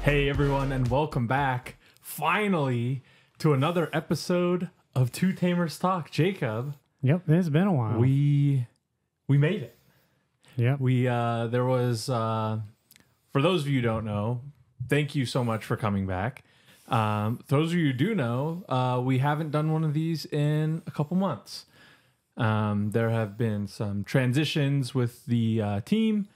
Hey everyone, and welcome back, finally, to another episode of Two Tamers Talk. Jacob. Yep, it's been a while. We made it. Yep. There was, for those of you who don't know, thank you so much for coming back. Those of you who do know, we haven't done one of these in a couple months. There have been some transitions with the team,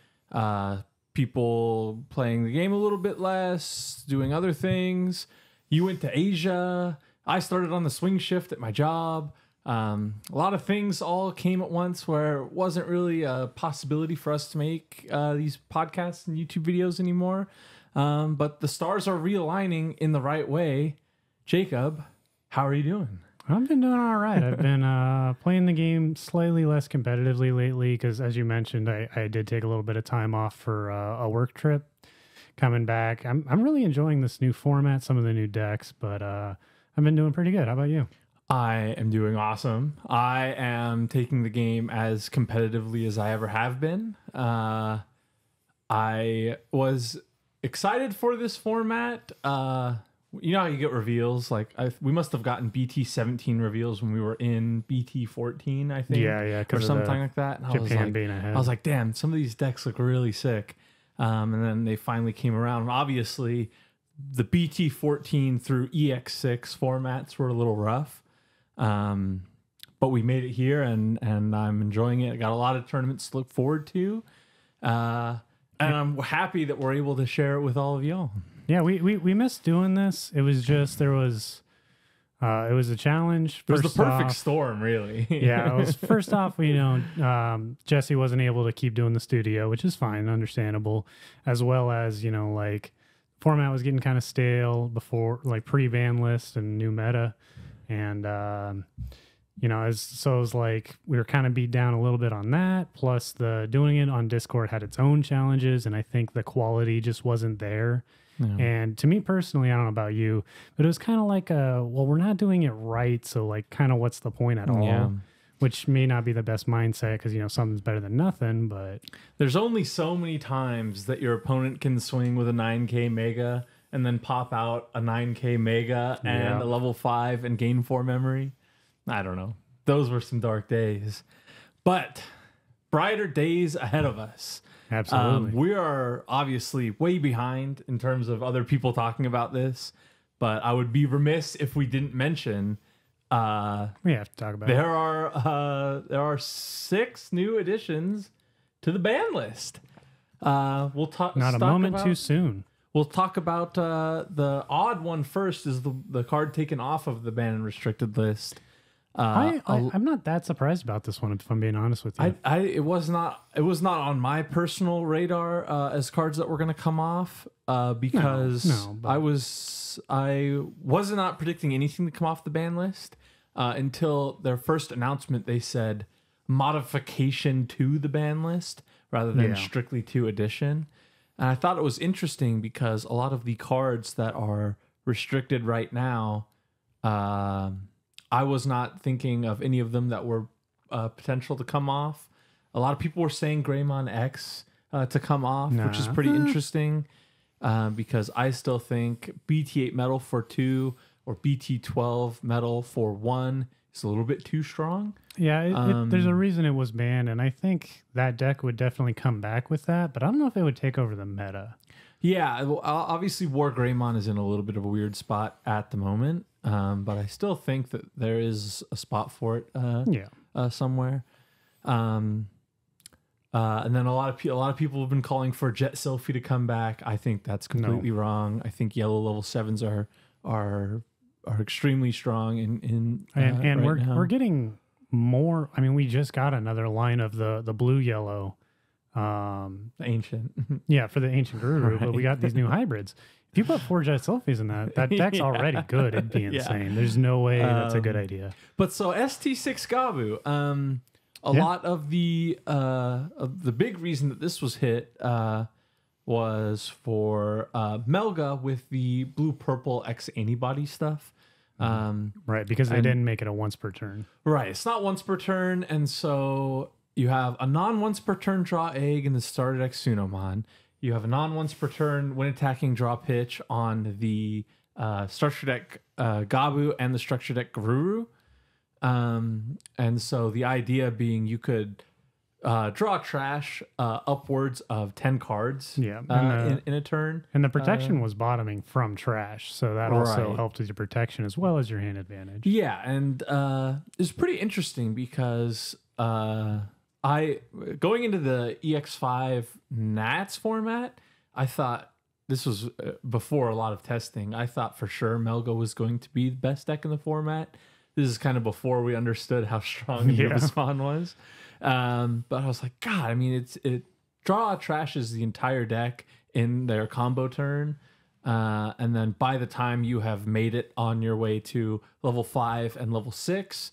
people playing the game a little bit less, doing other things. You went to Asia. I started on the swing shift at my job. A lot of things all came at once where it wasn't really a possibility for us to make these podcasts and YouTube videos anymore. But the stars are realigning in the right way. Jacob, how are you doing? I've been doing all right. I've been playing the game slightly less competitively lately because, as you mentioned, I did take a little bit of time off for a work trip. Coming back, I'm really enjoying this new format, some of the new decks, but I've been doing pretty good. How about you? I am doing awesome. I am taking the game as competitively as I ever have been. I was excited for this format. You know how you get reveals? Like we must have gotten BT 17 reveals when we were in BT 14, I think. Yeah, or something like that. And Japan being ahead. I was like, damn, some of these decks look really sick. And then they finally came around. Obviously, the BT 14 through EX6 formats were a little rough. But we made it here, and I'm enjoying it. I got a lot of tournaments to look forward to. And I'm happy that we're able to share it with all of y'all. Yeah, we missed doing this. It was just it was a challenge. It was the perfect storm, really. Yeah, it was first off, Jesse wasn't able to keep doing the studio, which is fine, understandable, as well as, format was getting kind of stale before, like pre-ban list and new meta. And, it was like we were kind of beat down a little bit on that. Plus the doing it on Discord had its own challenges. And I think the quality just wasn't there. Yeah. And to me personally, I don't know about you, but it was kind of like we're not doing it right. So like kind of what's the point at all? Yeah. Which may not be the best mindset because, something's better than nothing, but there's only so many times that your opponent can swing with a 9K Mega and then pop out a 9K Mega and a level 5 and gain 4 memory. I don't know. Those were some dark days. But brighter days ahead of us. Absolutely. We are obviously way behind in terms of other people talking about this, but I would be remiss if we didn't mention we have to talk about there are 6 new additions to the ban list. We'll talk not a moment too soon. We'll talk about the odd one first. Is the card taken off of the banned and restricted list. I'm not that surprised about this one, if I'm being honest with you. It was not on my personal radar as cards that were going to come off because I was not predicting anything to come off the ban list until their first announcement. They said modification to the ban list rather than strictly to addition. And I thought it was interesting because a lot of the cards that are restricted right now, I was not thinking of any of them that were potential to come off. A lot of people were saying Greymon X to come off, which is pretty interesting because I still think BT8 metal for 2 or BT12 metal for 1 is a little bit too strong. Yeah, there's a reason it was banned, and I think that deck would definitely come back with that, but I don't know if it would take over the meta. Yeah, well, obviously War Greymon is in a little bit of a weird spot at the moment. But I still think that there is a spot for it somewhere. And then a lot of people have been calling for Jet Selfie to come back. I think that's completely wrong. I think yellow level 7s are extremely strong and right we're getting more. I mean, we just got another line of the blue yellow ancient. Yeah, for the ancient Guru, right. But we got these new hybrids. If you put 4 Jet Selfies in that deck's already good. It'd be insane. There's no way that's a good idea. But so ST6 Gabu, a lot of the big reason that this was hit was for Melga with the blue-purple X antibody stuff. Right, because they didn't make it a once per turn. Right, it's not once per turn, and so you have a non-once per turn draw egg in the started X Sunomon. You have a once per turn when attacking draw pitch on the structure deck Gabu and the structure deck Garuru. And so the idea being you could draw trash upwards of 10 cards in a turn. And the protection was bottoming from trash, so that also helped with your protection as well as your hand advantage. Yeah, and it's pretty interesting because I going into the EX5 Nats format, I thought this was before a lot of testing. I thought for sure Melgo was going to be the best deck in the format. This is kind of before we understood how strong Spawn was. But I was like, God, I mean, draw trashes the entire deck in their combo turn. And then by the time you have made it on your way to level 5 and level 6,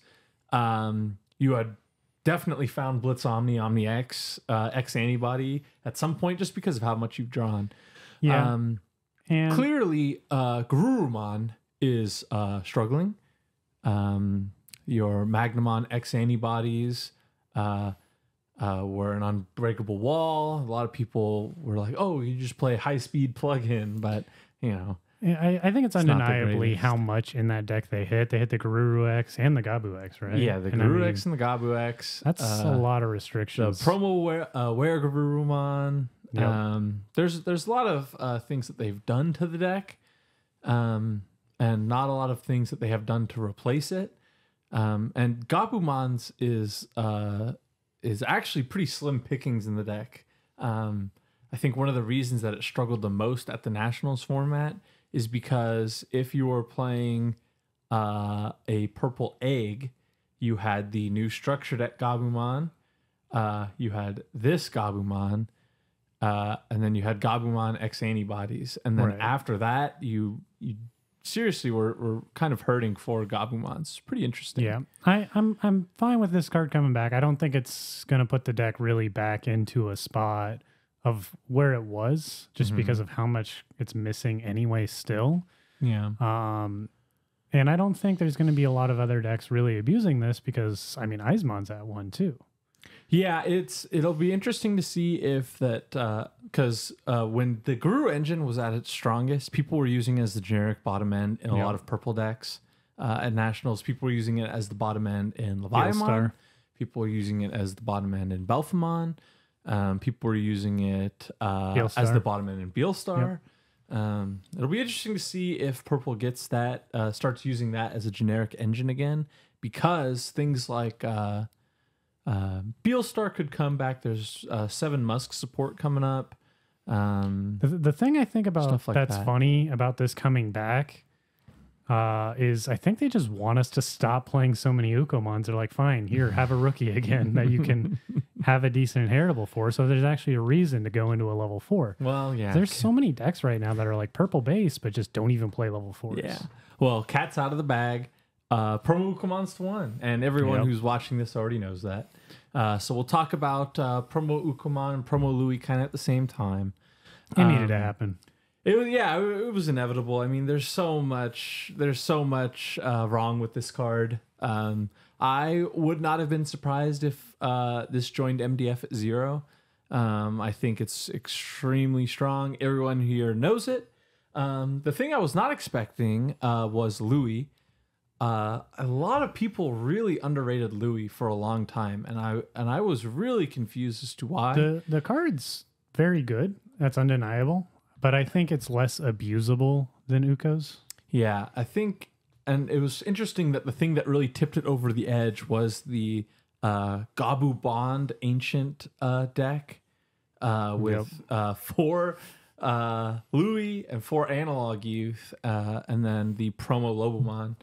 you had definitely found Blitz Omni X, X antibody at some point just because of how much you've drawn. Yeah. And clearly, Garurumon is struggling. Your Magnamon X antibodies were an unbreakable wall. A lot of people were like, "Oh, you just play high speed plug-in," but you know, I think it's undeniably how much in that deck they hit. They hit the Garuru X and the Gabu X, right? Yeah, the Garuru X and the Gabu X. That's a lot of restrictions. The promo wear Garurumon. Yep. There's a lot of things that they've done to the deck, and not a lot of things that they have done to replace it. And Gabumon's is actually pretty slim pickings in the deck. I think one of the reasons that it struggled the most at the Nationals format is because if you were playing a purple egg, you had the new structure deck Gabumon, you had this Gabumon, and then you had Gabumon X antibodies, and then after that you seriously we're kind of hurting for Gabumons. It's pretty interesting. Yeah, I'm fine with this card coming back. I don't think it's gonna put the deck really back into a spot of where it was, just because of how much it's missing anyway still. Yeah. And I don't think there's gonna be a lot of other decks really abusing this because I mean Eismon's at 1 too. Yeah, it'll be interesting to see if that because when the Guru engine was at its strongest, people were using it as the generic bottom end in a lot of purple decks. At Nationals, people were using it as the bottom end in Leviamon. People were using it as the bottom end in Belphamon. People were using it as the bottom end in Beelstar. Yep. It'll be interesting to see if purple gets that, starts using that as a generic engine again, because things like Beelstar could come back. There's 7 Musk support coming up. The thing I think about that's funny about this coming back is I think they just want us to stop playing so many Ukomons. They're like, fine, here, have a rookie again that you can have a decent inheritable for. So there's actually a reason to go into a level 4. Well, yeah. There's so many decks right now that are like purple base, but just don't even play level 4s. Yeah. Well, cat's out of the bag. Promo Ukomon's to 1, and everyone who's watching this already knows that. So we'll talk about Promo Ukomon and Promo Louis kind of at the same time. It needed to happen. It was inevitable. I mean, there's so much wrong with this card. I would not have been surprised if this joined MDF at 0. I think it's extremely strong. Everyone here knows it. The thing I was not expecting was Louis. A lot of people really underrated Louis for a long time, and I was really confused as to why. The card's very good. That's undeniable. But I think it's less abusable than Uko's. Yeah, I think, and it was interesting that the thing that really tipped it over the edge was the Gabu Bond Ancient deck with 4 Louis and 4 Analog Youth, and then the promo Lobomon.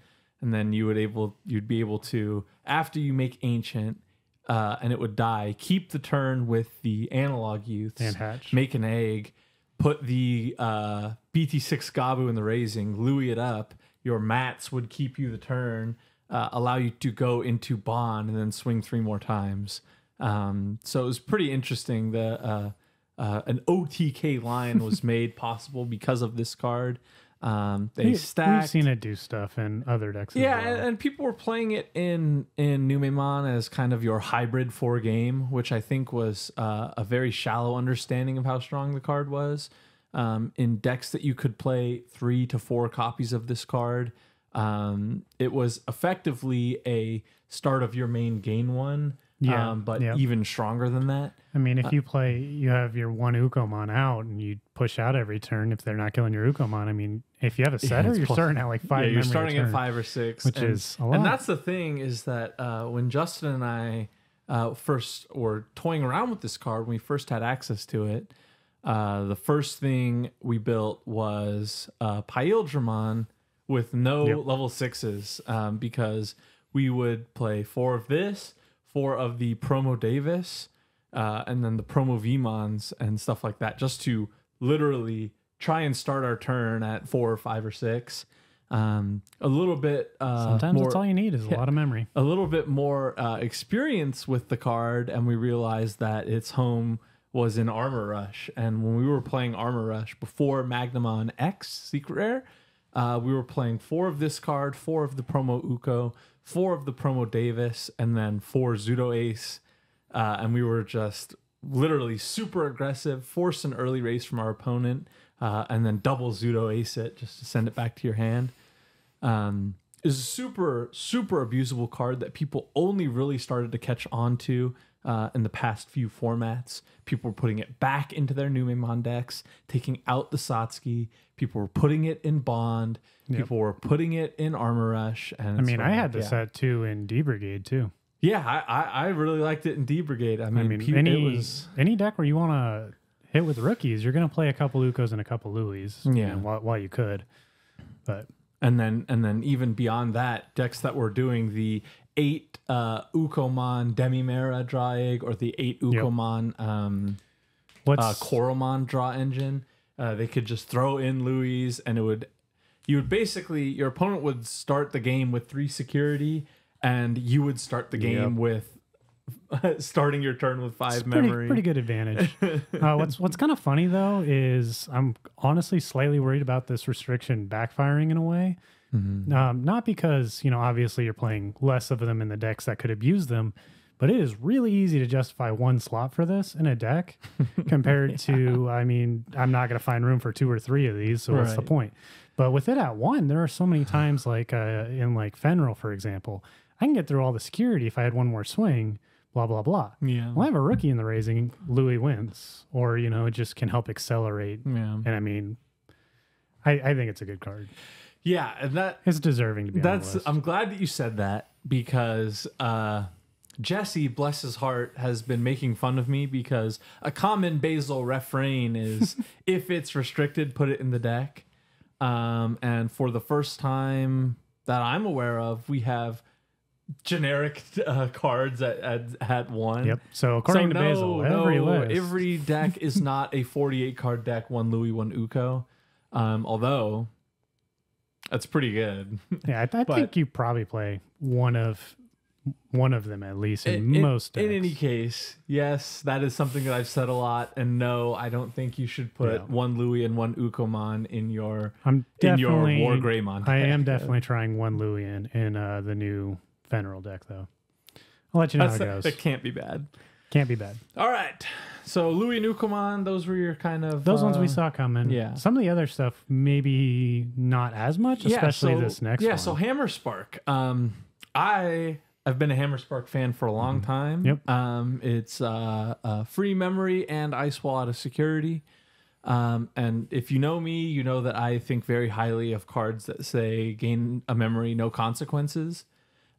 And then you'd be able to, after you make Ancient and it would die, keep the turn with the Analog Youths, and hatch, make an egg, put the BT6 Gabu in the raising, Louis it up. Your mats would keep you the turn, allow you to go into Bond and then swing 3 more times. So it was pretty interesting. An OTK line was made possible because of this card. They stacked. We've seen it do stuff in other decks. Yeah, as well. and people were playing it in Numemon as kind of your hybrid 4-game, which I think was a very shallow understanding of how strong the card was. In decks that you could play 3 to 4 copies of this card, it was effectively a start of your main gain one. But even stronger than that. I mean, if you have your one Ukomon out and you push out every turn if they're not killing your Ukomon. I mean, if you have a setter, you're starting at like 5. Yeah, you're starting at 5 or 6, which is a lot. And that's the thing is that when Justin and I first were toying around with this card, when we first had access to it, the first thing we built was Pyildramon with no level 6s because we would play 4 of this, 4 of the Promo Davis, and then the Promo Vmons and stuff like that, just to literally try and start our turn at 4 or 5 or 6. A little bit sometimes more, that's all you need is a lot of memory. A little bit more experience with the card, and we realized that its home was in Armor Rush. And when we were playing Armor Rush before Magnamon X Secret Rare, we were playing 4 of this card, 4 of the Promo Uko, 4 of the Promo Davis, and then 4 Zudo Ace. And we were just literally super aggressive, force an early race from our opponent, and then double Zudo Ace it just to send it back to your hand. Is a super, super abusable card that people only really started to catch on to in the past few formats. People were putting it back into their Numemon decks, taking out the Satsuki. People were putting it in Bond. People were putting it in Armor Rush. And I mean, I had the set too in D Brigade too. Yeah, I really liked it in D Brigade. I mean any deck where you want to hit with rookies, you're going to play a couple Ukos and a couple Louis. Yeah, while you could, but and then even beyond that, decks that were doing the 8 Ukomon Demimera draw egg or the 8 Ukomon Koromon draw engine. They could just throw in Louis, and your opponent would start the game with 3 security, and you would start the game with starting your turn with 5 memory. Pretty good advantage. What's kind of funny though is I'm honestly slightly worried about this restriction backfiring in a way. Mm-hmm. Not because obviously you're playing less of them in the decks that could abuse them, but it is really easy to justify 1 slot for this in a deck compared to, I mean, I'm not going to find room for 2 or 3 of these, so what's the point? But with it at 1, there are so many times like in like Fenrir, for example, I can get through all the security if I had 1 more swing, blah, blah, blah. Yeah. Well, I have a rookie in the raising, Louis wins, or, it just can help accelerate. Yeah. And I mean, I think it's a good card. Yeah, and it's deserving to be on the list. I'm glad that you said that because Jesse, bless his heart, has been making fun of me because a common Basil refrain is if it's restricted, put it in the deck. And for the first time that I'm aware of, we have generic cards at 1. Yep. So according to Basil, every deck is not a 48 card deck, 1 Louis, 1 Uko. Although that's pretty good. Yeah, I think you probably play one of them at least in most decks. In any case, yes, that is something that I've said a lot. And no, I don't think you should put 1 Louis and 1 Ukomon in your War Greymon deck. I am definitely trying 1 Louis in the new Fenrir deck, though. I'll let you know how it goes. That can't be bad. Can't be bad. All right. So Louis and Ukomon, those were your kind of... Those ones we saw coming. Yeah. Some of the other stuff, maybe not as much, especially this next one. Yeah, so Hammer Spark. I've been a Hammer Spark fan for a long time. Yep. It's free memory and Ice Wall out of security. And if you know me, you know that I think very highly of cards that say gain a memory, no consequences.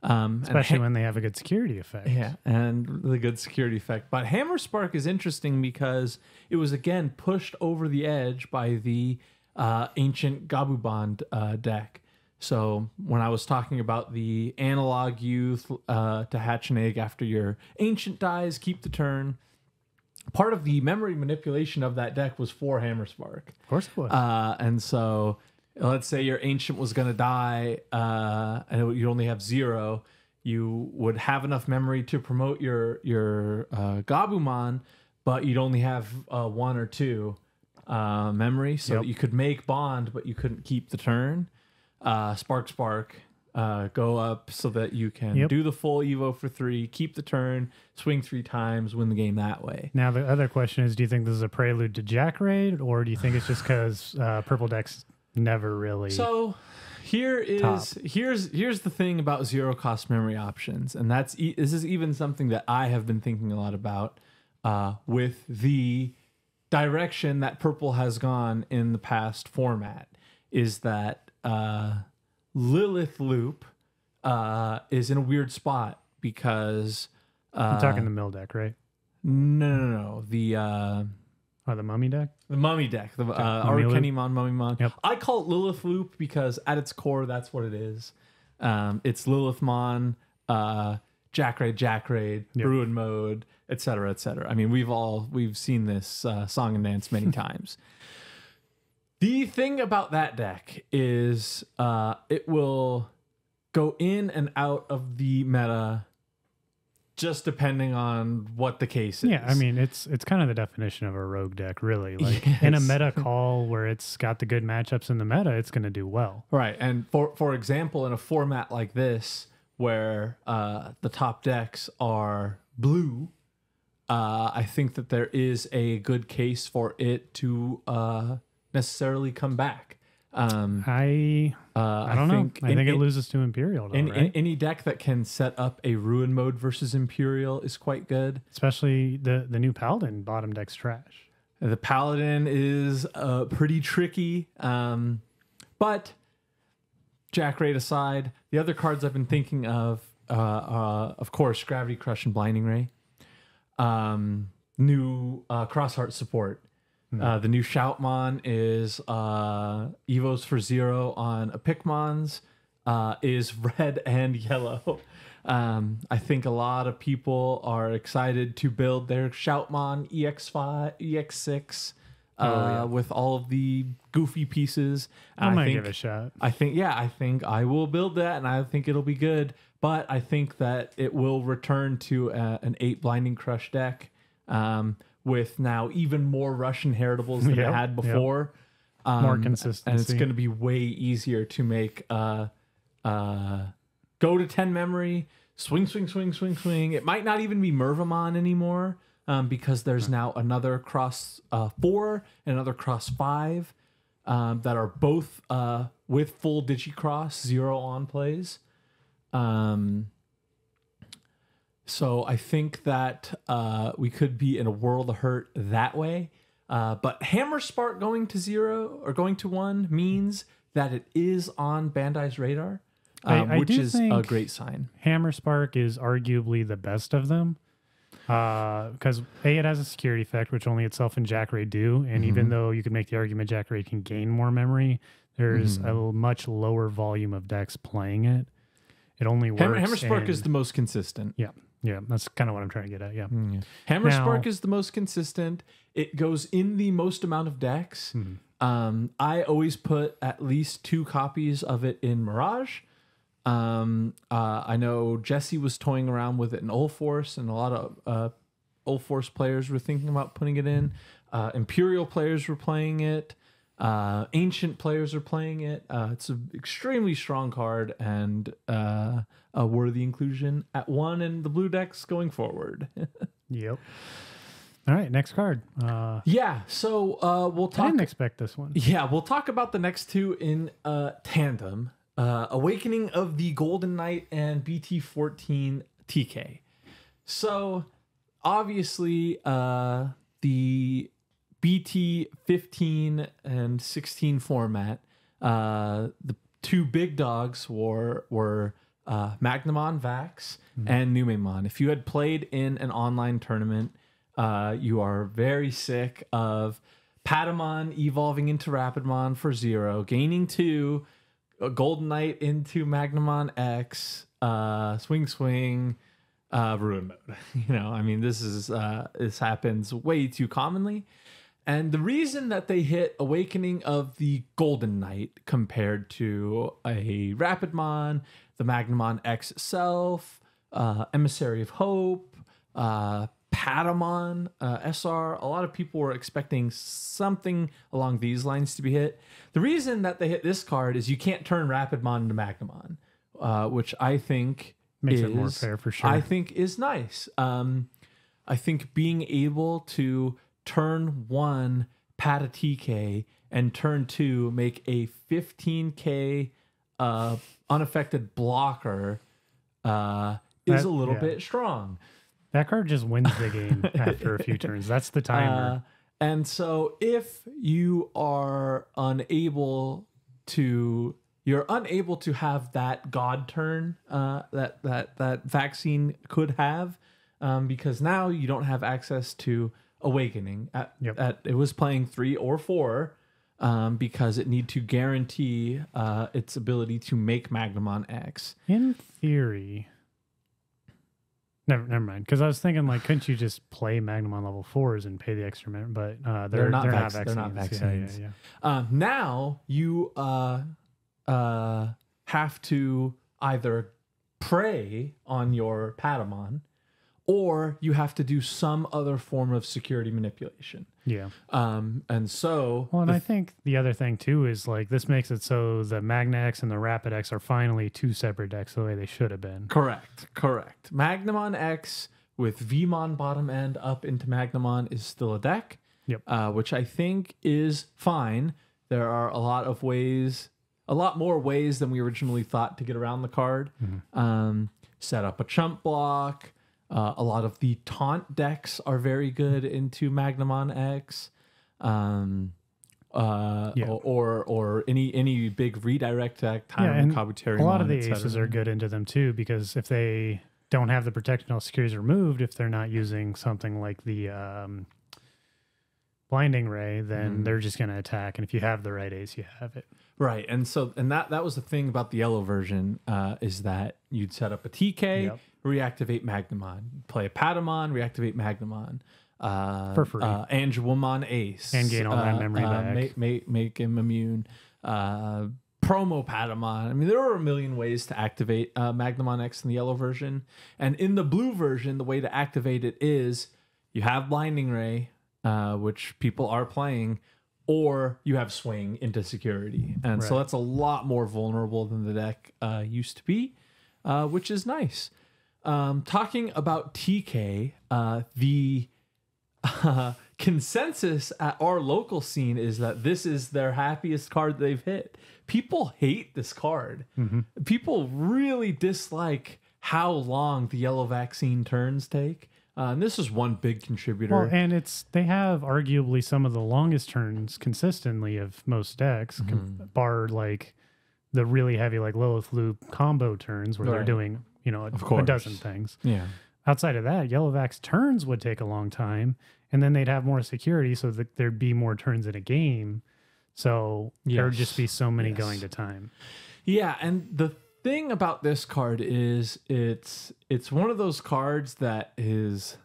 Especially when they have a good security effect. Yeah, and the good security effect. But Hammer Spark is interesting because it was, again, pushed over the edge by the ancient Gabuband deck. So when I was talking about the analog youth to hatch an egg after your ancient dies, keep the turn, part of the memory manipulation of that deck was for Hammer Spark. Of course it was. And so... let's say your ancient was going to die and you only have 0. You would have enough memory to promote your Gabumon, but you'd only have 1 or 2. memory, so that you could make bond, but you couldn't keep the turn. Spark, go up so that you can do the full Evo for 3, keep the turn, swing 3 times, win the game that way. Now, the other question is, do you think this is a prelude to Jack Raid, or do you think it's just because purple decks never really... So here's the thing about zero cost memory options, and this is even something that I have been thinking a lot about with the direction that purple has gone in the past format, is that Lilith Loop is in a weird spot because I'm talking the mill deck, right? No. The the mummy deck? The mummy deck. The Arcanimon, Mummymon. Yep. I call it Lilith Loop because at its core, that's what it is. It's Lilithmon, Jack Raid, Ruin Mode, etc., etc. I mean, we've seen this song and dance many times. The thing about that deck is it will go in and out of the meta just depending on what the case is. Yeah, I mean, it's kind of the definition of a rogue deck, really. Like in a meta call where it's got the good matchups in the meta, it's going to do well. Right, and for example, in a format like this where the top decks are blue, I think that there is a good case for it to necessarily come back. I don't know. I think it loses to Imperial, though, right? Any deck that can set up a Ruin Mode versus Imperial is quite good. Especially the new Paladin bottom deck's trash. The Paladin is pretty tricky. But Jack Raid aside, the other cards I've been thinking of course, Gravity Crush and Blinding Ray. New Crossheart support. The new Shoutmon is Evos for 0 on Epicmons, is red and yellow. I think a lot of people are excited to build their Shoutmon EX5, EX6 with all of the goofy pieces. I might give it a shot. I think I will build that, and I think it'll be good. But I think that it will return to an 8 Blinding Crush deck. With now even more Russian heritables than it had before. More consistency. And it's going to be way easier to make go to 10 memory, swing. It might not even be Mervamon anymore because there's now another cross 4 and another cross 5 that are both with full Digicross 0 on plays. So I think that we could be in a world of hurt that way. But Hammer Spark going to 0 or going to 1 means that it is on Bandai's radar, which is a great sign. Hammer Spark is arguably the best of them because it has a security effect, which only itself and Jack Raid do. And even though you could make the argument Jack Raid can gain more memory, there's a much lower volume of decks playing it. It only works. Hammer Spark is the most consistent. Yeah, that's kind of what I'm trying to get at. Yeah. Hammer Spark is the most consistent. It goes in the most amount of decks. I always put at least 2 copies of it in Mirage. I know Jesse was toying around with it in Ulforce, and a lot of Ulforce players were thinking about putting it in. Imperial players were playing it. Ancient players are playing it. It's an extremely strong card and a worthy inclusion at 1 in the blue decks going forward. Yep. All right, next card. So we'll talk. I didn't expect this one. Yeah, we'll talk about the next 2 in tandem. Awakening of the Golden Knight and BT14 TK. So obviously the BT 15 and 16 format, the 2 big dogs were Magnamon Vax and Numemon. If you had played in an online tournament, you are very sick of Patamon evolving into Rapidmon for 0, gaining 2, Golden Knight into Magnamon X, swing, Ruin Mode. I mean, this happens way too commonly. And the reason that they hit Awakening of the Golden Knight compared to a Rapidmon, the Magnamon X itself, Emissary of Hope, Patamon SR. A lot of people were expecting something along these lines to be hit. The reason that they hit this card is you can't turn Rapidmon into Magnamon, which I think makes it more fair for sure. I think is nice. I think being able to turn 1 Pat a TK and turn 2 make a 15k unaffected blocker is a little bit strong. That card just wins the game after a few turns. That's the timer. And so if you are unable to have that god turn that vaccine could have, because now you don't have access to awakening. It was playing 3 or 4 because it need to guarantee its ability to make Magnamon X. In theory... Never mind. Because I was thinking, like, couldn't you just play Magnamon level 4s and pay the extra minute? But they're not vaccines. They're not vaccines. Yeah. Now you have to either prey on your Patamon, or you have to do some other form of security manipulation. Yeah. And so... Well, and I think the other thing, too, is, like, this makes it so the Magna X and the Rapid X are finally 2 separate decks the way they should have been. Correct. Magnamon X with Vmon bottom end up into Magnamon is still a deck, which I think is fine. There are a lot more ways than we originally thought to get around the card. Mm-hmm. Set up a chump block. A lot of the taunt decks are very good into Magnamon X, or any big redirect deck. And a lot of the aces are good into them too, because if they don't have the protectional securities removed, if they're not using something like the blinding ray, then they're just going to attack. And if you have the right ace, you have it. Right, and that was the thing about the yellow version, is that you'd set up a TK, reactivate Magnamon, play a Patamon, reactivate Magnamon, for free, Angemon Ace, and gain all that memory back, make him immune, promo Patamon. I mean, there are a million ways to activate Magnamon X in the yellow version, and in the blue version, the way to activate it is you have Blinding Ray, which people are playing, or you have Swing into security. And so that's a lot more vulnerable than the deck used to be, which is nice. Talking about TK, the consensus at our local scene is that this is their happiest card they've hit. People hate this card. Mm-hmm. People really dislike how long the yellow vaccine turns take. And this is one big contributor. Well, and they have arguably some of the longest turns consistently of most decks, bar like the really heavy like Lilith Loop combo turns where they're doing, a dozen things. Yeah. Outside of that, Yellowvax turns would take a long time, and then they'd have more security so that there'd be more turns in a game. So there would just be so many going to time. Yeah, and the thing about this card is it's one of those cards that is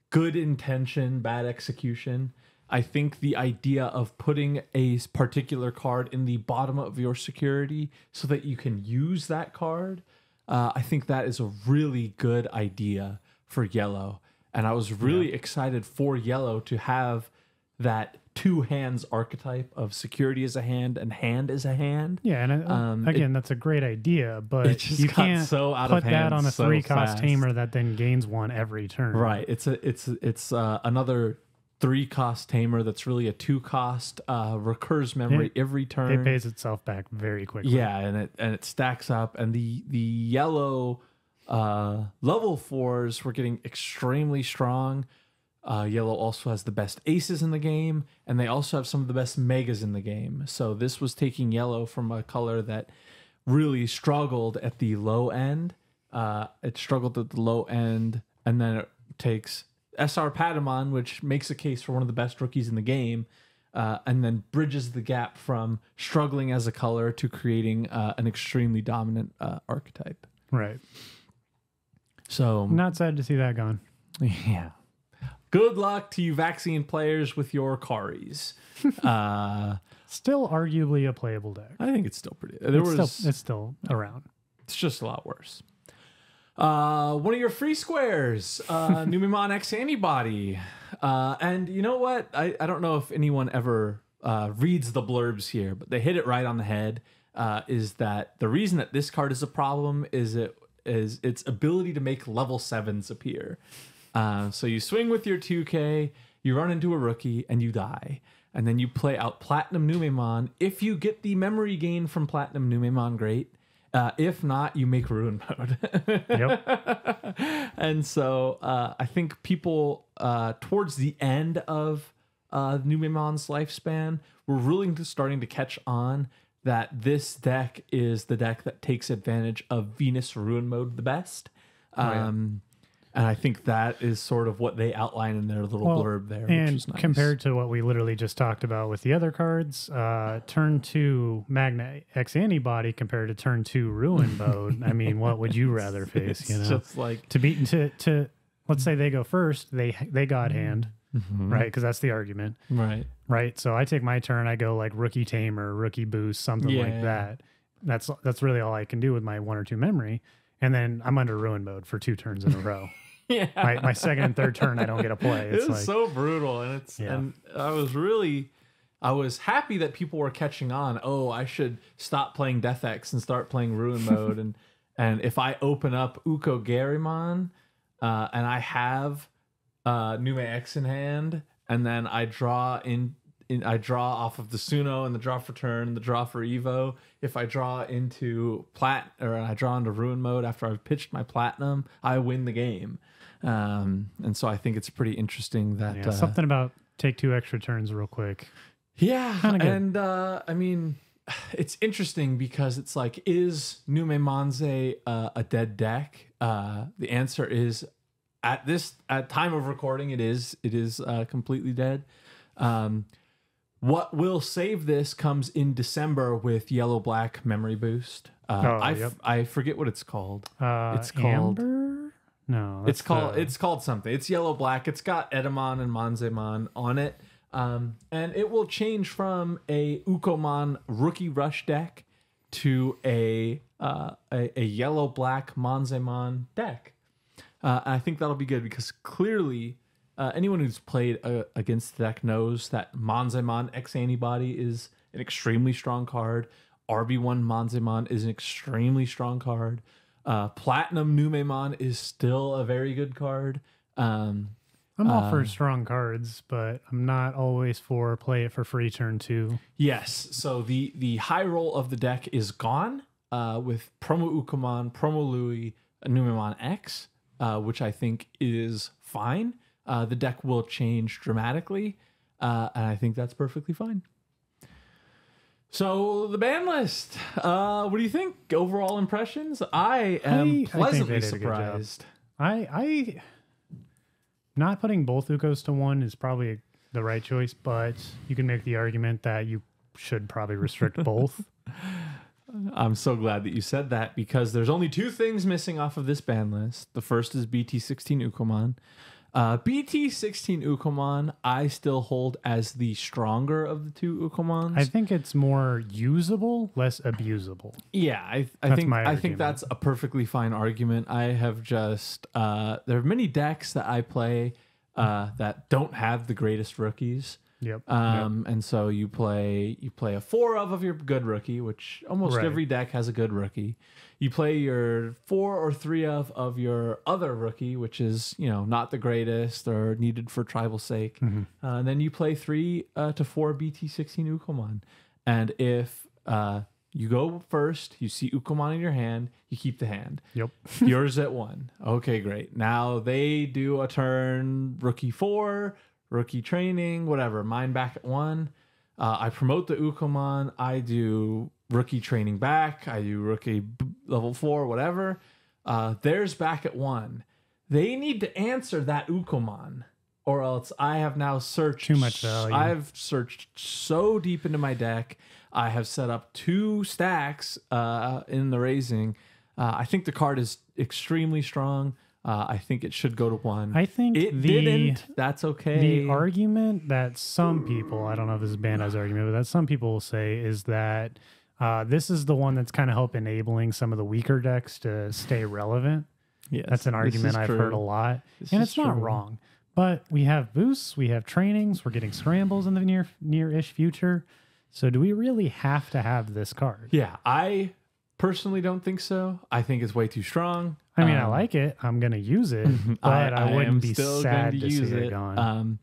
good intention, bad execution. I think the idea of putting a particular card in the bottom of your security so that you can use that card, I think that is a really good idea for yellow. And I was really excited for yellow to have that 2 hands archetype of security as a hand and hand as a hand. Yeah, and again, that's a great idea, but you can't put that on a 3-cost tamer that then gains 1 every turn. Right. It's another 3-cost tamer that's really a 2-cost, recurs memory every turn. It pays itself back very quickly. Yeah, and it stacks up, and the yellow level 4s were getting extremely strong. Yellow also has the best aces in the game, and they also have some of the best megas in the game. So this was taking yellow from a color that really struggled at the low end. It struggled at the low end, and then it takes SR Patamon, which makes a case for one of the best rookies in the game, and then bridges the gap from struggling as a color to creating an extremely dominant archetype. Right. So I'm not sad to see that gone. Yeah. Good luck to you vaccine players with your Karis. Still arguably a playable deck. I think it's still pretty. It's still around. It's just a lot worse. One of your free squares, Numemon X Antibody. And you know what? I don't know if anyone ever reads the blurbs here, but they hit it right on the head. Is that the reason that this card is a problem is its ability to make level 7s appear. So you swing with your 2K, you run into a rookie, and you die. And then you play out Platinum Numemon. If you get the memory gain from Platinum Numemon, great. If not, you make Ruin Mode. Yep. And so I think people towards the end of Numemon's lifespan were really starting to catch on that this deck is the deck that takes advantage of Venus Ruin Mode the best. And I think that is sort of what they outline in their little blurb there. And which is nice. Compared to what we literally just talked about with the other cards, turn 2 Magna X Antibody compared to turn 2 Ruin Mode. I mean, what would you rather face? It's just like to beat to let's say they go first, they God hand, right? Because that's the argument, right? So I take my turn, I go like rookie tamer, rookie boost, something like that. That's really all I can do with my 1 or 2 memory. And then I'm under Ruin Mode for 2 turns in a row. My second and third turn, I don't get a play. It's like, so brutal, and and I was happy that people were catching on. Oh, I should stop playing Death X and start playing Ruin Mode, and if I open up Uko Garimon, and I have Nume X in hand, and then I draw I draw off of the Suno and the draw for turn, the draw for Evo. If I draw into I draw into Ruin Mode after I've pitched my Platinum, I win the game. And so I think it's pretty interesting that something about take 2 extra turns real quick. Yeah, and I mean, it's interesting because it's like, is Nume Monze a dead deck? The answer is at time of recording, it is completely dead. What will save this comes in December with Yellow Black Memory Boost. I forget what it's called. It's called Amber? No, it's called something. It's Yellow Black. It's got Edamon and Manzemon on it. And it will change from a Ukomon Rookie Rush deck to a Yellow Black Manzemon deck. And I think that'll be good because clearly anyone who's played against the deck knows that Manzemon X Antibody is an extremely strong card. RB1 Manzemon is an extremely strong card. Platinum Numemon is still a very good card. I'm all for strong cards, but I'm not always for play it for free turn 2. Yes, so the high roll of the deck is gone with Promo Ukomon, Promo Louis, Numemon X, which I think is fine. The deck will change dramatically, and I think that's perfectly fine. So the ban list, what do you think? Overall impressions? I am pleasantly surprised. I not putting both Ukos to 1 is probably the right choice, but you can make the argument that you should probably restrict both. I'm so glad that you said that because there's only 2 things missing off of this ban list. The first is BT16 Ukomon. BT16 Ukomon, I still hold as the stronger of the 2 Ukomons. I think it's more usable, less abusable. Yeah, I think that's a perfectly fine argument. I have just there are many decks that I play that don't have the greatest rookies. Yep. And so you play a 4 of your good rookie, which almost every deck has a good rookie. You play your 4 or 3 of your other rookie, which is, not the greatest or needed for tribal sake. And then you play 3 to 4 BT16 Ukomon. And if you go first, you see Ukomon in your hand, you keep the hand. Yep. Yours at 1. Okay, great. Now they do a turn rookie 4, rookie training, whatever. Mine back at 1. I promote the Ukomon. I do rookie training back. I do rookie level 4, whatever. Theirs back at 1. They need to answer that Ukomon, or else I have now searched too much value. I've searched so deep into my deck. I have set up 2 stacks in the raising. I think the card is extremely strong. I think it should go to 1. I think it didn't. That's okay. The argument that some people, I don't know if this is Bandai's argument, but that some people will say is that this is the one that's kind of help enabling some of the weaker decks to stay relevant. Yes, That's an argument I've heard a lot. And it's not wrong. But we have boosts, we have trainings, we're getting scrambles in the near-ish future. So do we really have to have this card? Yeah, I personally don't think so. I think it's way too strong. I mean, I like it. I'm going to use it, but I wouldn't be sad to see it gone.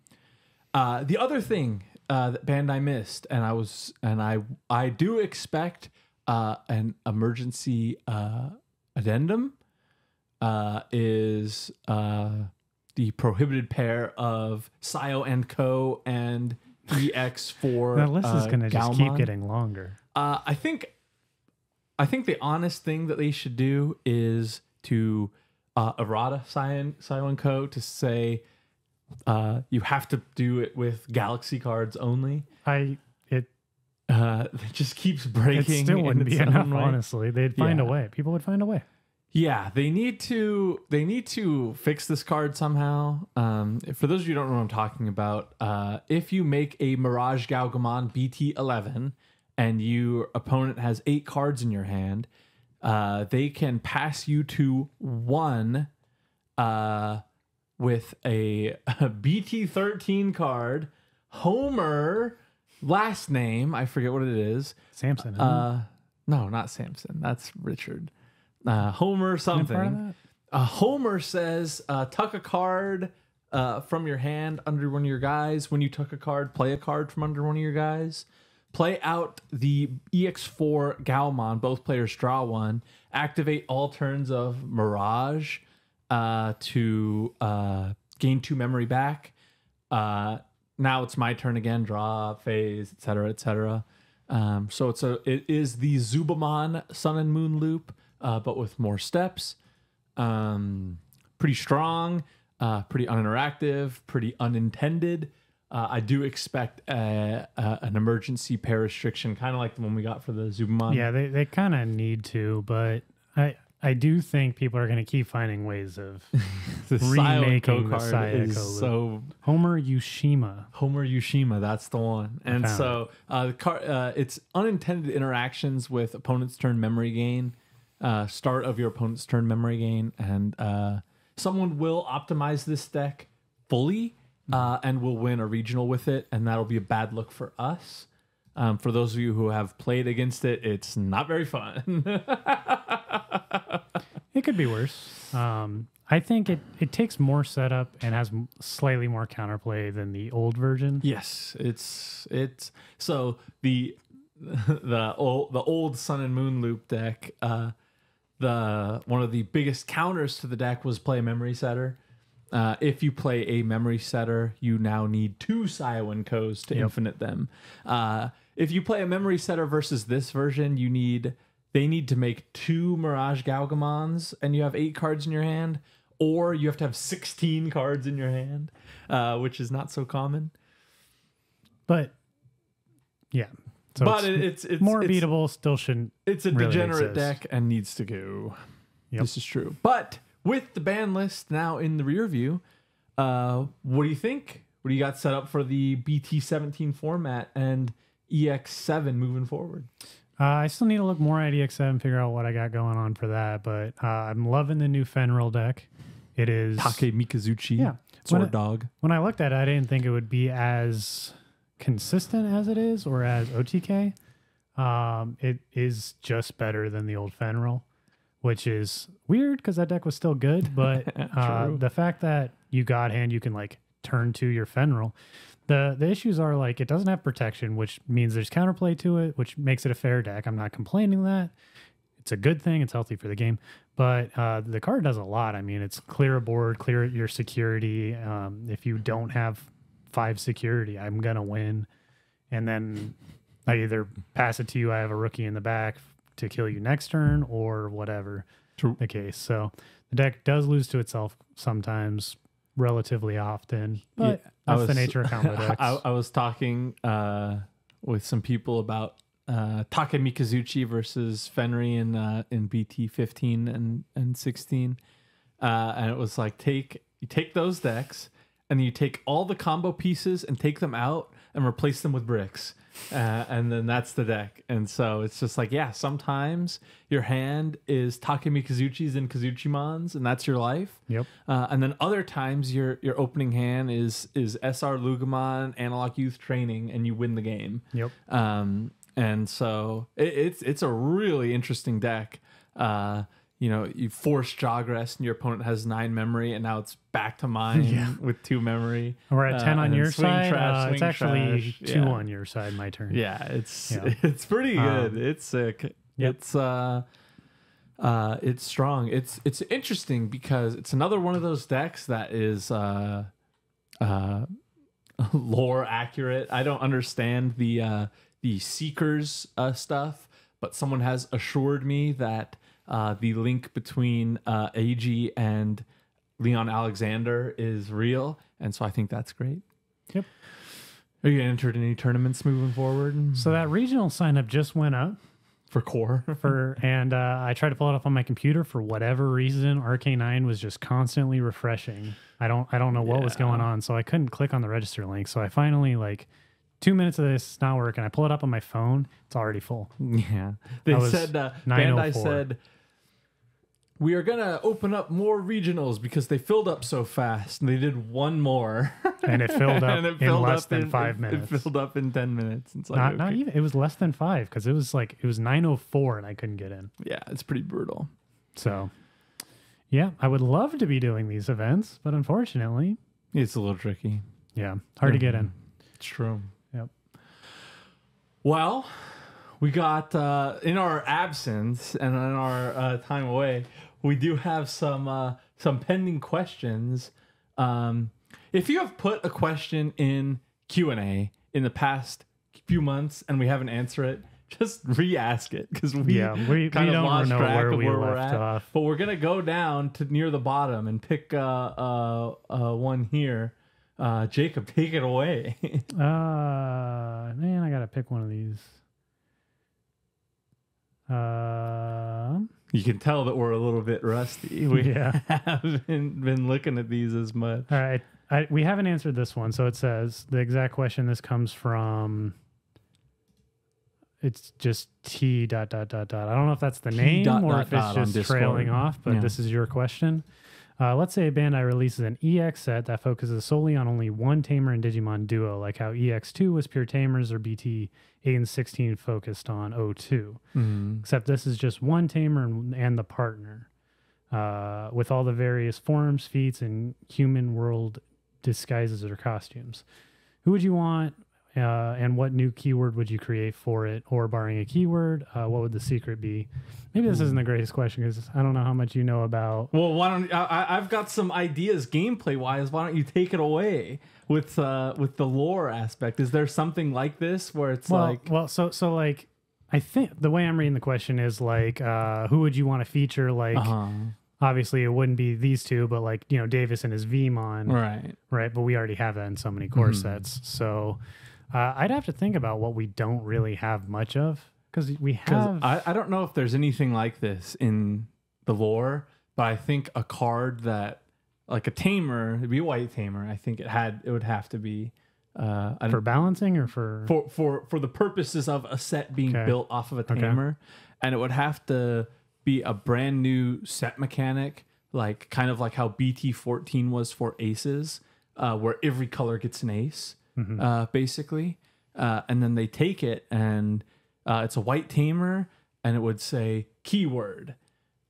The other thing that Bandai missed, and I do expect an emergency addendum, is the prohibited pair of Sayo and Co. and EX4. That list is going to just keep getting longer. I think the honest thing that they should do is to errata Sayo and Co. to say you have to do it with Galaxy cards only. It just keeps breaking. It still wouldn't be enough, honestly. They'd find a way. People would find a way. Yeah, they need to fix this card somehow. For those of you who don't know what I'm talking about, if you make a Mirage Galgamon BT11 and your opponent has 8 cards in your hand, they can pass you to 1 with a BT13 card. Homer, last name, I forget what it is. Samson. No, not Samson. That's Richard. Homer something. Homer says, tuck a card from your hand under one of your guys. When you tuck a card, play a card from under one of your guys. Play out the EX4 Galmon. Both players draw 1. Activate all turns of Mirage to gain 2 memory back. Now it's my turn again. Draw, phase, etc., etc. So it is the Zubamon Sun and Moon loop, but with more steps. Pretty strong, pretty uninteractive, pretty unintended. I do expect an emergency pair restriction, kind of like the one we got for the Zubamon. Yeah, they kind of need to, but I do think people are going to keep finding ways of the remaking the card is so Homer Yushima, that's the one. And so the card, it's unintended interactions with opponent's turn memory gain, start of your opponent's turn memory gain, and someone will optimize this deck fully and will win a regional with it, and that'll be a bad look for us. For those of you who have played against it, it's not very fun. It could be worse. I think it takes more setup and has slightly more counterplay than the old version. Yes, it's so the old Sun and Moon loop deck. One of the biggest counters to the deck was play a memory setter. If you play a memory setter, you now need 2 Sayo and Co's to infinite them. If you play a memory setter versus this version, they need to make 2 Mirage Galgamons, and you have 8 cards in your hand, or you have to have 16 cards in your hand, which is not so common. But yeah, so but it's more beatable. Still shouldn't. It's a really degenerate exist. deck and needs to go. Yep. This is true. But with the ban list now in the rear view, what do you think? What do you got set up for the BT17 format and EX7 moving forward? I still need to look more at EX7, figure out what I got going on for that. But I'm loving the new Fenrir deck. It is Take Mikazuchi, Sword Dog. When I looked at it, I didn't think it would be as consistent as it is, or as OTK. It is just better than the old Fenrir, which is weird because that deck was still good. But the fact that you God Hand, you can like turn to your Fenrir. The issues are like it doesn't have protection, which means there's counterplay to it, which makes it a fair deck. I'm not complaining that. It's a good thing. It's healthy for the game. But the card does a lot. I mean, it's clear a board, clear your security. If you don't have 5 security, I'm going to win. And then I either pass it to you, I have a rookie in the back to kill you next turn, or whatever the case. So the deck does lose to itself sometimes, relatively often, but that's the nature of combo decks. I was talking with some people about Take Mikazuchi versus Fenrir in BT 15 and 16, and it was like you take those decks and you take all the combo pieces and take them out and replace them with bricks. and then that's the deck. And so it's just like, yeah, sometimes your hand is Takemi Kazuchi's and Kazuchimons, and that's your life. Yep. And then other times your opening hand is SR Lugamon Analog Youth Training, and you win the game. Yep. And so it's a really interesting deck. You force Jogress and your opponent has 9 memory, and now it's back to mine with 2 memory. We're at 10 on your side. It's actually trash. 2 on your side. My turn. Yeah, it's pretty good. It's sick. Yep. It's strong. It's interesting because it's another one of those decks that is lore accurate. I don't understand the Seekers stuff, but someone has assured me that the link between AG and Leon Alexander is real, and so I think that's great. Yep. Are you entered in any tournaments moving forward? So that regional sign up just went up for core, and I tried to pull it up on my computer. For whatever reason, RK9 was just constantly refreshing. I don't know what was going on, so I couldn't click on the register link. So I finally 2 minutes of this is not working. I pull it up on my phone. It's already full. Yeah. They said, Bandai said, we are going to open up more regionals because they filled up so fast. And they did one more. And it filled up in less than 5 minutes. It filled up in 10 minutes. It's like, not even. It was less than 5 because it was 9:04 and I couldn't get in. Yeah, it's pretty brutal. So, yeah, I would love to be doing these events, but unfortunately, it's a little tricky. Yeah, hard to get in. It's true. Yep. Well, we got in our absence and in our time away, we do have some pending questions. If you have put a question in Q&A in the past few months and we haven't answered it, just re-ask it because we kind of lost track of where we're at. Off. But we're gonna go down to near the bottom and pick one here. Jacob, take it away. Man, I gotta pick one of these. You can tell that we're a little bit rusty. We haven't been looking at these as much. All right. We haven't answered this one. So it says the exact question. This comes from, it's just T ... I don't know if that's the name or if it's just trailing off, but this is your question. Let's say a Bandai releases an EX set that focuses solely on only one Tamer and Digimon duo, like how EX2 was pure Tamers or BT 8 and 16 focused on O2. Mm-hmm. Except this is just one Tamer and the partner, with all the various forms, feats, and human world disguises or costumes. Who would you want, and what new keyword would you create for it? Or barring a keyword, what would the secret be? Maybe this isn't the greatest question because I don't know how much you know about. Well, why don't I've got some ideas gameplay wise. Why don't you take it away with the lore aspect? Is there something like this where it's so like I think the way I'm reading the question is like who would you want to feature? Like obviously it wouldn't be these two, but like Davis and his Vmon, right? But we already have that in so many core sets, so I'd have to think about what we don't really have much of. Because we have... I don't know if there's anything like this in the lore, but I think a card that, like a Tamer, it'd be a white Tamer. I think it would have to be... for balancing or for... For the purposes of a set being built off of a Tamer. And it would have to be a brand new set mechanic, like kind of like how BT14 was for aces, where every color gets an ace, basically. And then they take it and... it's a white Tamer, and it would say keyword.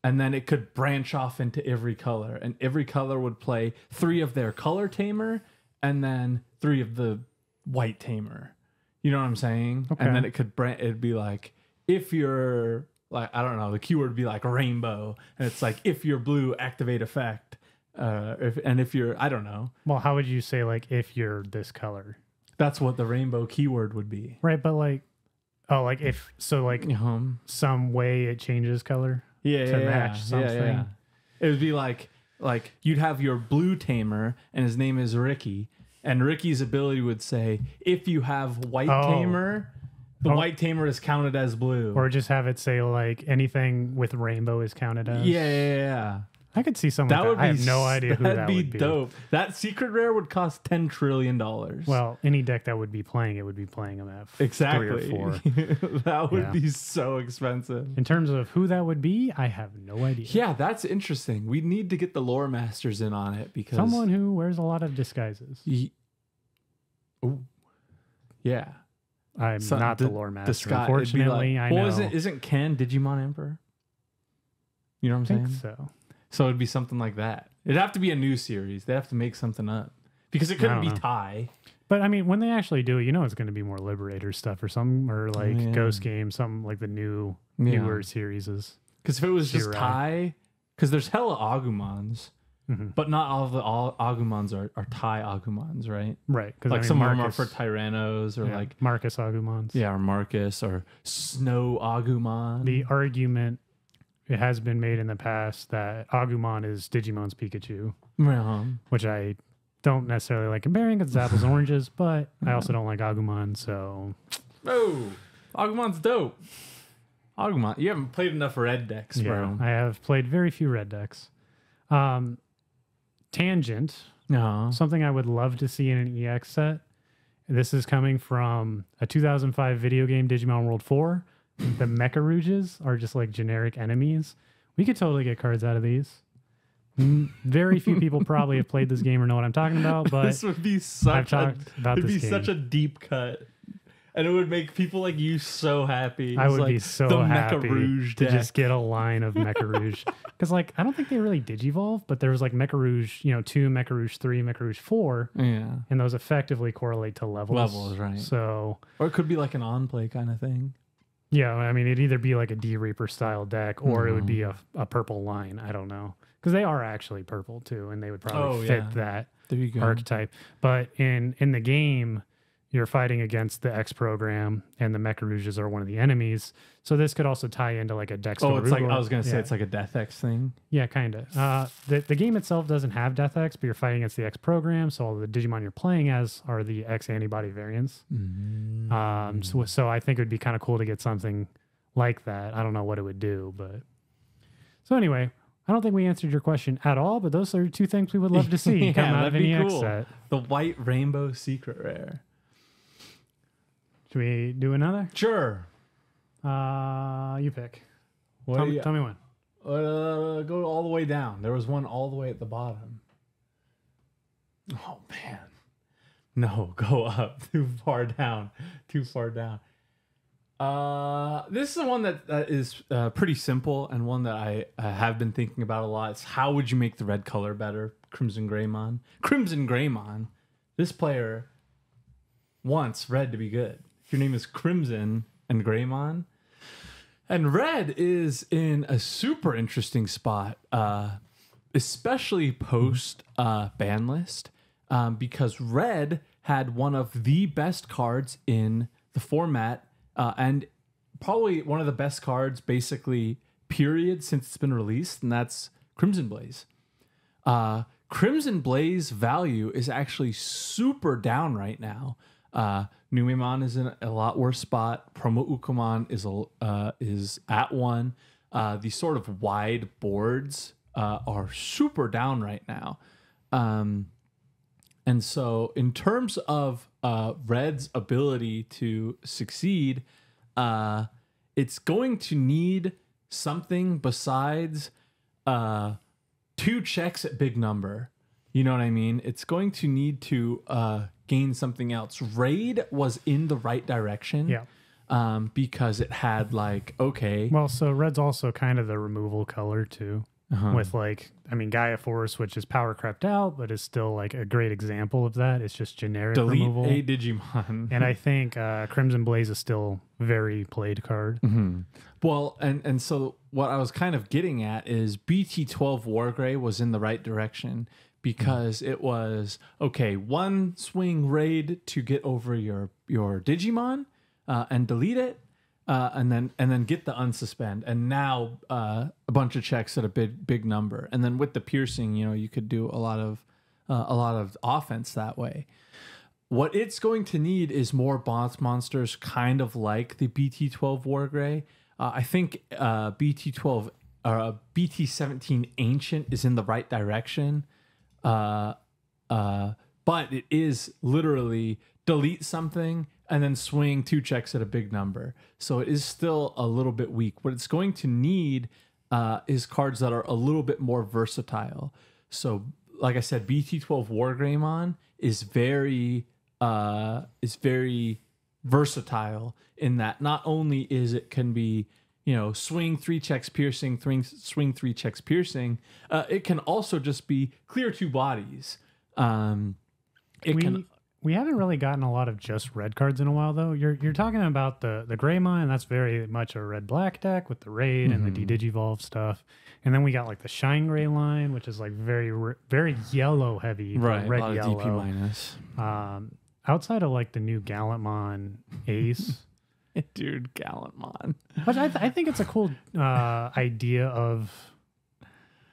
And then it could branch off into every color. And every color would play 3 of their color Tamer, and then 3 of the white Tamer. You know what I'm saying? Okay. And then it'd be like, if you're, like, I don't know, the keyword would be like rainbow. And it's like, if you're blue, activate effect. If you're, I don't know. Well, how would you say, like, if you're this color? That's what the rainbow keyword would be. Right, but like, oh, like if so, like some way it changes color to match something. Yeah. It would be like you'd have your blue Tamer, and his name is Ricky, and Ricky's ability would say, if you have white Tamer, the white Tamer is counted as blue. Or just have it say like anything with rainbow is counted as. Yeah. I could see someone that would I have no idea who that would be. Dope. That secret rare would cost $10 trillion. Well, any deck that would be playing it would be playing them at exactly 3 or 4. That would be so expensive. In terms of who that would be, I have no idea. Yeah, that's interesting. We need to get the lore masters in on it because someone who wears a lot of disguises. Oh, yeah. I'm not the lore master. Unfortunately, I know. Well, isn't Ken Digimon Emperor? You know what I'm saying? So. So it'd be something like that. It'd have to be a new series. They'd have to make something up because it couldn't be Tai. But I mean, when they actually do it, you know, it's going to be more Liberator stuff or some or like Ghost Game, something like the newer series is. Because if it was just Tai, because there's hella Agumons, but not all of the Agumons are Tai Agumons, right? Right. Because like some of them are for Tyrannos or like Marcus Agumons. Yeah, or Marcus or Snow Agumon. The argument. It has been made in the past that Agumon is Digimon's Pikachu, which I don't necessarily like comparing because it's apples and oranges, but I also don't like Agumon, so... Oh, Agumon's dope. Agumon, you haven't played enough red decks, bro. I have played very few red decks. Tangent, something I would love to see in an EX set. This is coming from a 2005 video game, Digimon World 4. The Mecha Rouges are just like generic enemies. We could totally get cards out of these. Very few people probably have played this game or know what I'm talking about, but this would be such a deep cut. And it would make people like you so happy. I would be so happy to just get a line of Mecha Rouge. Because like I don't think they really digivolve, but there was like Mecha Rouge, 2, Mecha Rouge 3, Mecha Rouge 4. Yeah. And those effectively correlate to levels. Levels, right. So or it could be like an on-play kind of thing. Yeah, I mean, it'd either be like a D-Reaper style deck or it would be a purple line. I don't know. Because they are actually purple too, and they would probably fit that archetype. But in the game, you're fighting against the X program, and the Mecha Rouges are one of the enemies. So this could also tie into like a Dex. Oh, it's like I was gonna say it's like a Death X thing. Yeah, kind of. The game itself doesn't have Death X, but you're fighting against the X program. So all the Digimon you're playing as are the X antibody variants. So I think it would be kind of cool to get something like that. I don't know what it would do, but so anyway. I don't think we answered your question at all, but those are two things we would love to see come out of an EX set. The White Rainbow Secret Rare. Should we do another? Sure. You pick. Tell me when. Go all the way down. There was one all the way at the bottom. Oh, man. No, go up. Too far down. Too far down. This is the one that is pretty simple and one that I have been thinking about a lot. It's how would you make the red color better? Crimson Greymon. Crimson Greymon. This player wants red to be good. If your name is Crimson and Greymon. And red is in a super interesting spot, especially post ban list, because red had one of the best cards in the format. And probably one of the best cards, basically, period, since it's been released, and that's Crimson Blaze. Crimson Blaze value is actually super down right now. Numemon is in a lot worse spot. Promo Ukomon is at 1. These sort of wide boards are super down right now. And so in terms of Red's ability to succeed, it's going to need something besides 2 checks at big number. You know what I mean? It's going to need to gain something else. Raid was in the right direction. Yeah. Because it had Well, so red's also kind of the removal color too. With Gaia Force, which is power crept out, but is still like a great example of that. It's just generic removal. A Digimon. And I think Crimson Blaze is still very played card. Well, and so what I was kind of getting at is BT12 Wargrey was in the right direction because it was, one swing raid to get over your Digimon and delete it. And then get the unsuspend, and now a bunch of checks at a big number, and then with the piercing, you could do a lot of offense that way. What it's going to need is more boss monsters, kind of like the BT12 Wargrey. I think BT12 BT17 Ancient is in the right direction, but it is literally delete something and then swing 2 checks at a big number. So it is still a little bit weak. What it's going to need is cards that are a little bit more versatile. So, like I said, BT12 Wargreymon is very versatile in that not only is it can be, swing 3 checks piercing, swing 3 checks piercing, it can also just be clear 2 bodies. We haven't really gotten a lot of just red cards in a while, though. You're talking about the Greymon, and that's very much a red-black deck with the Raid and the De-Digivolve stuff. And then we got like the Shine Gray line, which is like very yellow heavy, right? Red a lot yellow. of DP minus. Outside of like the new Gallantmon Ace, dude, Gallantmon. Which I think it's a cool idea of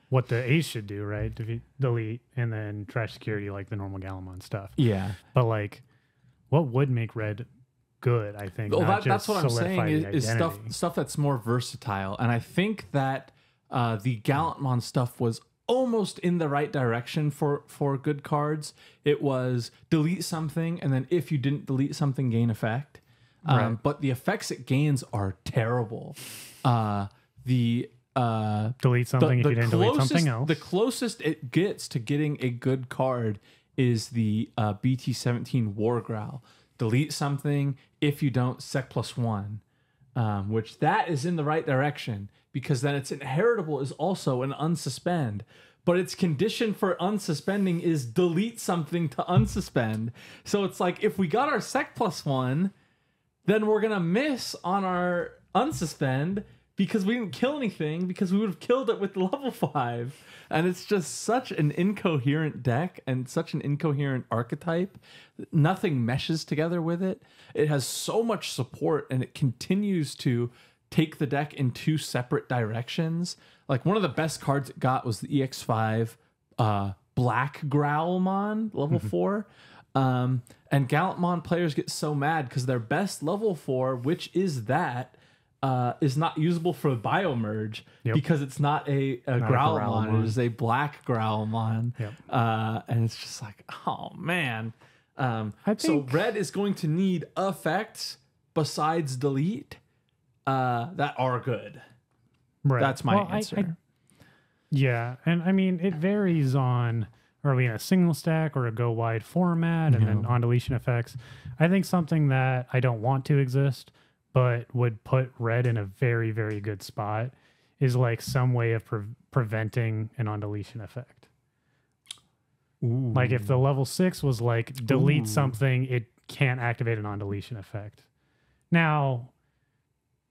what the Ace should do, right? Delete and then trash security like the normal Gallantmon stuff. Yeah. But like, what would make red good, I think. Well, that's what I'm saying is stuff that's more versatile. And I think that the Gallantmon stuff was almost in the right direction for good cards. It was delete something, and then if you didn't delete something, gain effect. Right. But the effects it gains are terrible. Delete something if you didn't delete something else. The closest it gets to getting a good card is the BT17 War Growl. Delete something if you don't sec +1, which that is in the right direction because then its inheritable is also an unsuspend. But its condition for unsuspending is delete something to unsuspend. So it's like if we got our sec +1, then we're gonna miss on our unsuspend because we didn't kill anything because we would have killed it with level 5. And it's just such an incoherent deck and such an incoherent archetype. Nothing meshes together with it. It has so much support and it continues to take the deck in 2 separate directions. Like one of the best cards it got was the EX5 Black Growlmon, level 4. And Gallantmon players get so mad because their best level 4, which is that, is not usable for Biomerge because it's not a Growlmon. It is a black Growlmon. And it's just like, oh, man. So red is going to need effects besides delete that are good. Right. That's my answer. Yeah. And I mean, it varies on, are we in a single stack or a go wide format and then on deletion effects? I think something that I don't want to exist but would put red in a very, very good spot is like some way of preventing an on deletion effect. Ooh. Like if the level 6 was like delete something, it can't activate an on deletion effect. Now,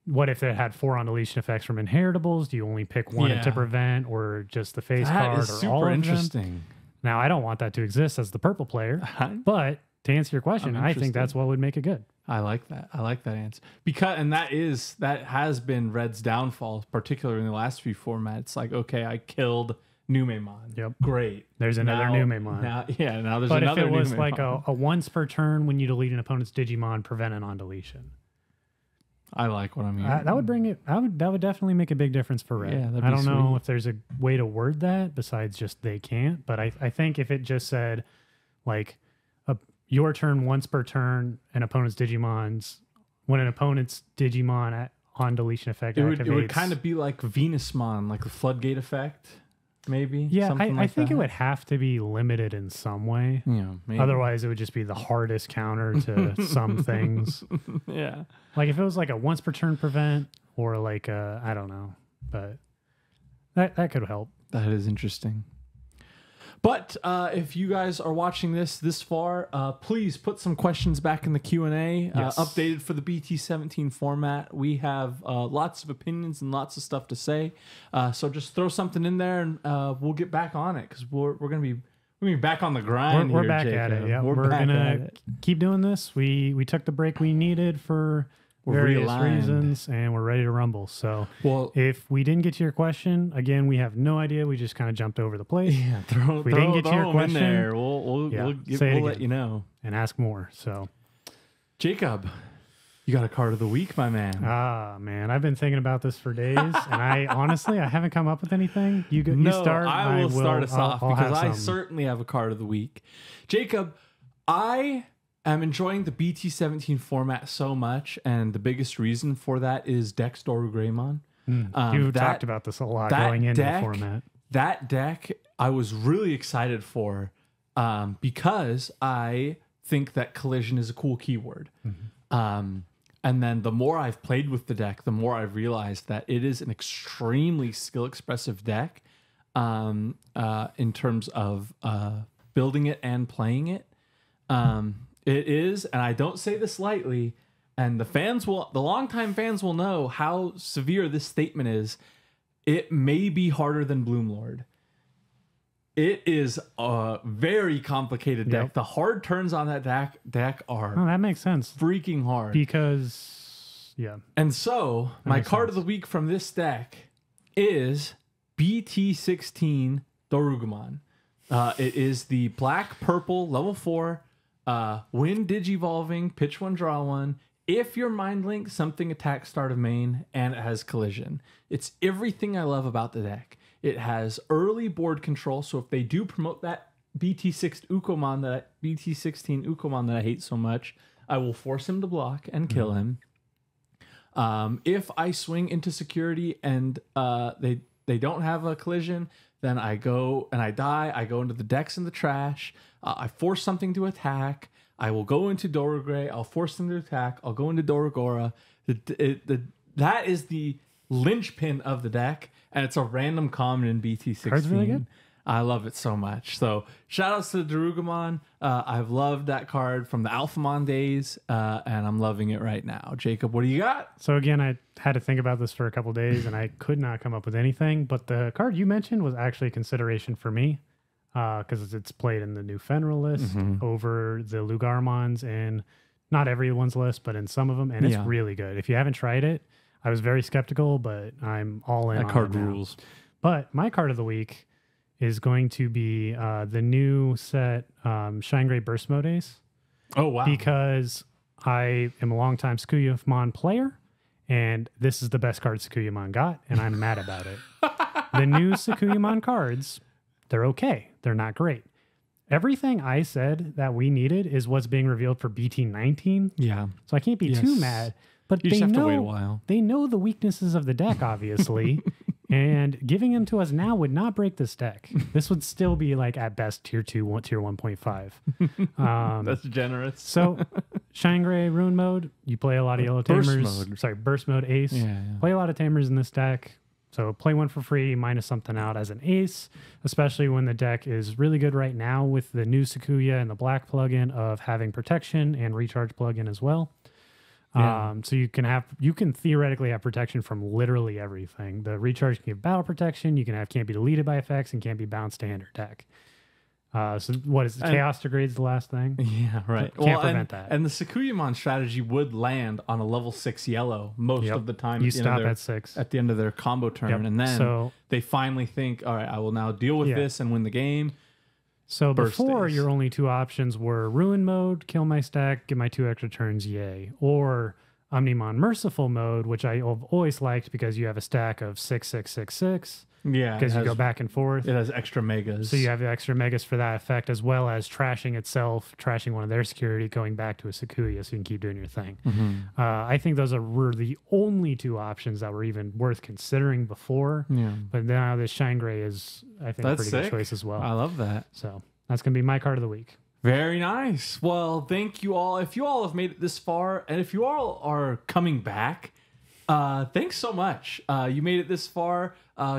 what if it had 4 on deletion effects from inheritables? Do you only pick one to prevent, or just the face card, or super all of interesting. them? Now, I don't want that to exist as the purple player, but to answer your question, I think that's what would make it good. I like that. I like that answer that has been red's downfall, particularly in the last few formats. Like, okay, I killed Numemon. Yep, great. There's another Numemon. Now there's but another. But if it was Numemon. like a once per turn when you delete an opponent's Digimon, prevent an on deletion. I like what I'm hearing. That would bring it. That would definitely make a big difference for red. Yeah, I don't know if there's a way to word that besides just they can't. But I think if it just said like your turn once per turn, an opponent's Digimon's when an opponent's Digimon on deletion effect activates, it would kind of be like Venusmon, like the floodgate effect, maybe. Yeah, I think it would have to be limited in some way. Yeah, maybe. Otherwise, it would just be the hardest counter to some things. Yeah, like if it was like a once per turn prevent, or like I don't know, but that could help. That is interesting. But if you guys are watching this far, please put some questions back in the Q&A. Yes. Updated for the BT17 format. We have lots of opinions and lots of stuff to say. So just throw something in there and we'll get back on it because we're going to be back on the grind. We're back at it. Yeah, we're going to keep doing this. We took the break we needed for various reasons, and we're ready to rumble. So if we didn't get to your question, again, we have no idea. We just kind of jumped over the place. Yeah, if we didn't get to your question, in there. We'll let you know and ask more. So, Jacob, You got a card of the week, my man. Ah, man, I've been thinking about this for days, and I honestly haven't come up with anything. You start. I will start us off because I certainly have a card of the week. Jacob, I am enjoying the BT17 format so much, and the biggest reason for that is Dex Doru Greymon. You've talked about this a lot going into the format. That deck I was really excited for because I think that collision is a cool keyword. And then the more I've played with the deck, the more I've realized that it is an extremely skill-expressive deck in terms of building it and playing it. It is, and I don't say this lightly, and the longtime fans will know how severe this statement is. It may be harder than Bloomlord. It is a very complicated deck. Yep. The hard turns on that deck are that makes sense. Freaking hard. Because, yeah. And so, my card of the week from this deck is BT16 Dorugumon. It is the black-purple level 4 when Digivolving, pitch 1, draw 1. If your mind link, something attack start of main, and it has collision. It's everything I love about the deck. It has early board control, so if they do promote that BT16 Ukomon that I hate so much, I will force him to block and kill him. If I swing into security and they don't have a collision, then I go and I die. I go into the decks in the trash. I force something to attack. I will go into Dorogray. I'll force them to attack. I'll go into Doragora. That is the linchpin of the deck, and it's a random common in BT16. Card's really good. I love it so much. So shout outs to Dorugumon. I've loved that card from the Alphamon days, and I'm loving it right now. Jacob, what do you got? So again, I had to think about this for a couple days, and I could not come up with anything. But the card you mentioned was actually a consideration for me because it's played in the new Fenrir list over the Lugarmons, and not everyone's list, but in some of them, and it's really good. If you haven't tried it, I was very skeptical, but I'm all in. That card rules. But my card of the week is going to be the new set Shine Gray Burst Mode Ace. Oh, wow. Because I am a longtime Sakuyamon player, and this is the best card Sakuyamon got, and I'm mad about it. The new Sakuyamon cards, they're okay. They're not great. Everything I said that we needed is what's being revealed for BT19. Yeah. So I can't be too mad. But you just have to wait a while. They know the weaknesses of the deck, obviously. And giving them to us now would not break this deck. This would still be like at best tier 2, tier 1.5. That's generous. So Shine Gray Ruin Mode, you play a lot of yellow Tamers. Burst Mode Ace. Yeah. Play a lot of Tamers in this deck. So play one for free, minus something out as an ace, especially when the deck is really good right now with the new Sakuya and the black plugin of having protection and recharge plugin as well. Yeah. So you can theoretically have protection from literally everything. The recharge can give battle protection. You can have can't be deleted by effects and can't be bounced to hand or deck. So what is Chaos degrades the last thing? Yeah, right. Can't prevent that. And the Sakuyamon strategy would land on a level 6 yellow most of the time. You stop at 6 at the end of their combo turn, and then they finally think, all right, I will now deal with this and win the game. So before, your only two options were Ruin Mode, kill my stack, get my 2 extra turns, yay. Or Omnimon Merciful Mode, which I've always liked because you have a stack of 6, 6, 6, 6. Yeah. Because you go back and forth. It has extra megas. So you have extra megas for that effect, as well as trashing itself, trashing one of their security, going back to a Sakuya so you can keep doing your thing. I think those were the only 2 options that were even worth considering before. Yeah. But now this Shine Gray is, I think, a pretty good choice as well. I love that. So that's going to be my card of the week. Very nice. Well, thank you all. If you all have made it this far, and if you all are coming back, thanks so much. You made it this far.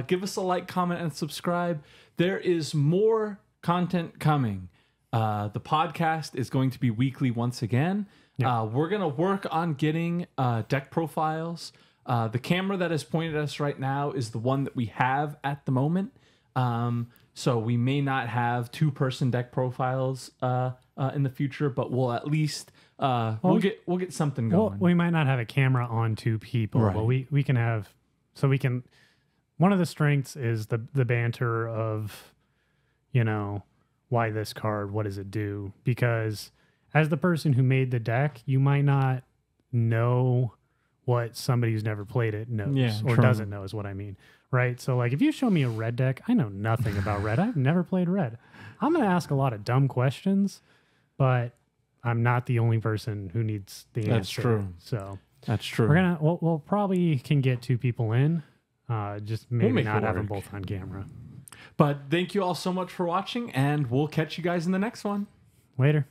Give us a like, comment, and subscribe. There is more content coming. The podcast is going to be weekly once again. We're going to work on getting deck profiles. The camera that is pointed at us right now is the one that we have at the moment. So we may not have 2-person deck profiles in the future, but we'll at least we'll get something going. Well, we might not have a camera on 2 people, but we can have one of the strengths is the banter of, why this card, what does it do? Because as the person who made the deck, you might not know what somebody who's never played it knows or doesn't know is what I mean. Right. So like if you show me a red deck, I know nothing about red. I've never played red. I'm going to ask a lot of dumb questions, but I'm not the only person who needs the answer. That's true. So that's true. We'll probably can get 2 people in, just maybe not have them both on camera. But thank you all so much for watching, and we'll catch you guys in the next one. Later.